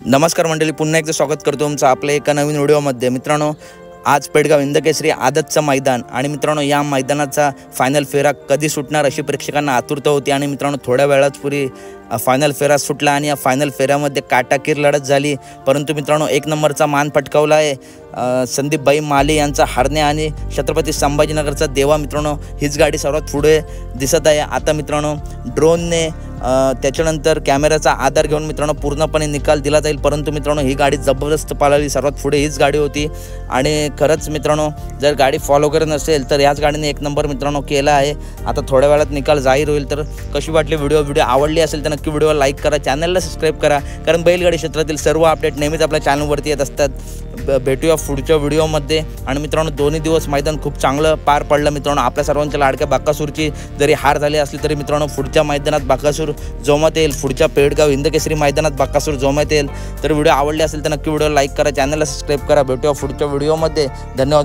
नमस्कार मंडळी, पुन्हा एकदा स्वागत करतो तुमचं आपल्या एका नवीन व्हिडिओमध्ये। मित्रांनो, आज पेडगाव हिंदकेसरी आदतचं मैदान आणि मित्रांनो या मैदानाचा फायनल फेरा कधी सुटणार अशी प्रेक्षकांना आतुरता होती आणि मित्रांनो थोड्या वेळाच पुरी फायनल फेरा सुटला आणि या फायनल फेऱ्यामध्ये काटाकीर लढत झाली। परंतु मित्रांनो एक नंबरचा मान पटकावला आहे संदीपभाई माले यांचा हरणे आणि छत्रपती संभाजीनगरचा देवा। मित्रांनो हीच गाडी सर्वात पुढे दिसत आहे। आता मित्रांनो ड्रोनने त्याच्यानंतर कॅमेराचा आधार घेऊन मित्रांनो पूर्णपणे निकाल दिला जाईल। परंतु मित्रांनो ही गाडी जबरदस्त पळाली, सर्वात पुढे हीच गाडी होती आणि खरंच मित्रांनो जर गाडी फॉलो करत नसेल तर याच गाडीने एक नंबर मित्रांनो केला आहे। आता थोड्या वेळात निकाल जाहीर होईल। तर कशी वाटली व्हिडिओ आवडली असेल तर नक्की व्हिडिओला लाईक करा, चॅनलला सबस्क्राईब करा, कारण बैलगाडी क्षेत्रातील सर्व अपडेट नेहमीच आपल्या चॅनलवरती येत असतात। भेटूया पुढच्या व्हिडिओमध्ये। आणि मित्रांनो दोन्ही दिवस मैदान खूप चांगलं पार पडलं। मित्रांनो आपल्या सर्वांच्या लाडक्या बाकासूरची जरी हार झाली असली तरी मित्रांनो पुढच्या मैदानात बाकासूर जोमात येईल, पुढच्या पेडगाव हिंदकेसरी मैदानात बाकासूर जोमात येईल। तर व्हिडिओ आवडले असेल तर नक्की व्हिडिओला लाईक करा, चॅनलला सबस्क्राईब करा। भेटूया पुढच्या व्हिडिओमध्ये। धन्यवाद।